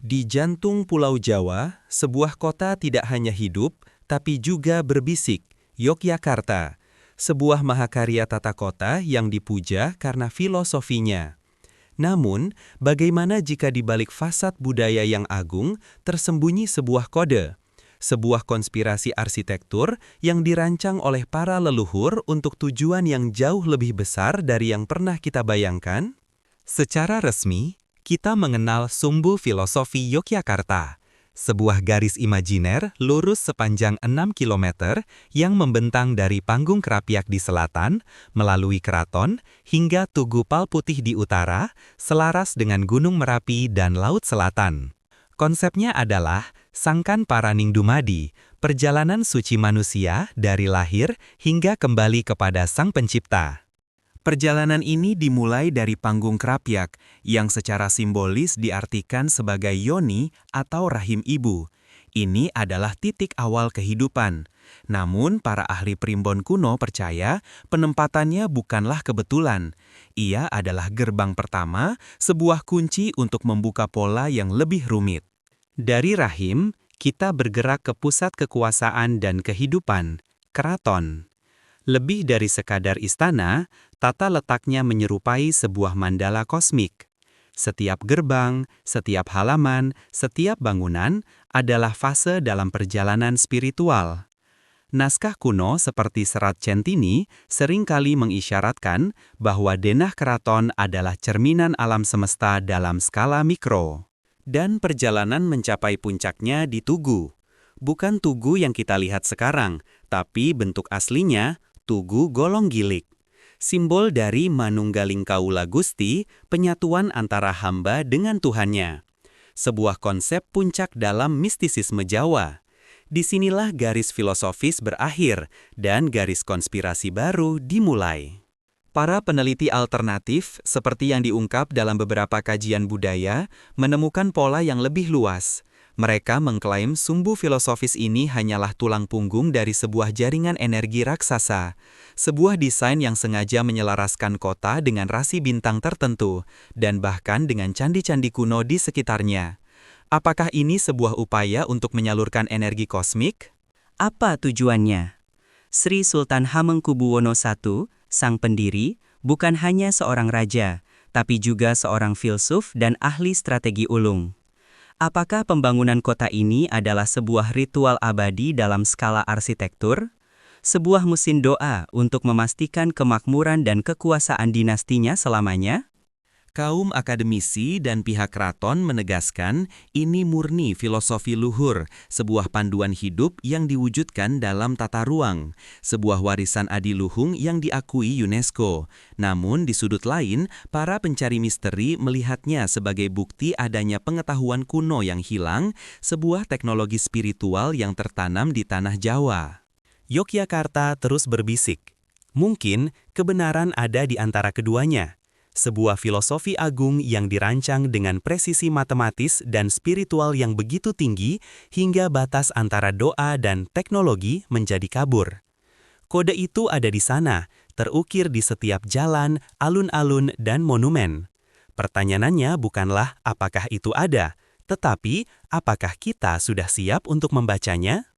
Di jantung Pulau Jawa, sebuah kota tidak hanya hidup, tapi juga berbisik, Yogyakarta. Sebuah mahakarya tata kota yang dipuja karena filosofinya. Namun, bagaimana jika di balik fasad budaya yang agung tersembunyi sebuah kode? Sebuah konspirasi arsitektur yang dirancang oleh para leluhur untuk tujuan yang jauh lebih besar dari yang pernah kita bayangkan? Secara resmi, kita mengenal sumbu filosofi Yogyakarta, sebuah garis imajiner lurus sepanjang 6 km yang membentang dari Panggung Krapyak di selatan, melalui Keraton, hingga Tugu Palputih di utara, selaras dengan Gunung Merapi dan Laut Selatan. Konsepnya adalah Sangkan Paraning Dumadi, perjalanan suci manusia dari lahir hingga kembali kepada Sang Pencipta. Perjalanan ini dimulai dari Panggung Krapyak, yang secara simbolis diartikan sebagai yoni atau rahim ibu. Ini adalah titik awal kehidupan. Namun, para ahli primbon kuno percaya penempatannya bukanlah kebetulan. Ia adalah gerbang pertama, sebuah kunci untuk membuka pola yang lebih rumit. Dari rahim, kita bergerak ke pusat kekuasaan dan kehidupan, keraton. Lebih dari sekadar istana, tata letaknya menyerupai sebuah mandala kosmik. Setiap gerbang, setiap halaman, setiap bangunan adalah fase dalam perjalanan spiritual. Naskah kuno seperti Serat Centini seringkali mengisyaratkan bahwa denah keraton adalah cerminan alam semesta dalam skala mikro. Dan perjalanan mencapai puncaknya di Tugu. Bukan Tugu yang kita lihat sekarang, tapi bentuk aslinya Tugu Golong Gilik. Simbol dari Manunggaling Kaula Gusti, penyatuan antara hamba dengan Tuhannya. Sebuah konsep puncak dalam mistisisme Jawa. Disinilah garis filosofis berakhir dan garis konspirasi baru dimulai. Para peneliti alternatif, seperti yang diungkap dalam beberapa kajian budaya, menemukan pola yang lebih luas. Mereka mengklaim sumbu filosofis ini hanyalah tulang punggung dari sebuah jaringan energi raksasa, sebuah desain yang sengaja menyelaraskan kota dengan rasi bintang tertentu, dan bahkan dengan candi-candi kuno di sekitarnya. Apakah ini sebuah upaya untuk menyalurkan energi kosmik? Apa tujuannya? Sri Sultan Hamengkubuwono I, sang pendiri, bukan hanya seorang raja, tapi juga seorang filsuf dan ahli strategi ulung. Apakah pembangunan kota ini adalah sebuah ritual abadi dalam skala arsitektur? Sebuah mesin doa untuk memastikan kemakmuran dan kekuasaan dinastinya selamanya? Kaum akademisi dan pihak keraton menegaskan ini murni filosofi luhur, sebuah panduan hidup yang diwujudkan dalam tata ruang, sebuah warisan adiluhung yang diakui UNESCO. Namun di sudut lain, para pencari misteri melihatnya sebagai bukti adanya pengetahuan kuno yang hilang, sebuah teknologi spiritual yang tertanam di tanah Jawa. Yogyakarta terus berbisik. Mungkin kebenaran ada di antara keduanya. Sebuah filosofi agung yang dirancang dengan presisi matematis dan spiritual yang begitu tinggi hingga batas antara doa dan teknologi menjadi kabur. Kode itu ada di sana, terukir di setiap jalan, alun-alun, dan monumen. Pertanyaannya bukanlah apakah itu ada, tetapi apakah kita sudah siap untuk membacanya?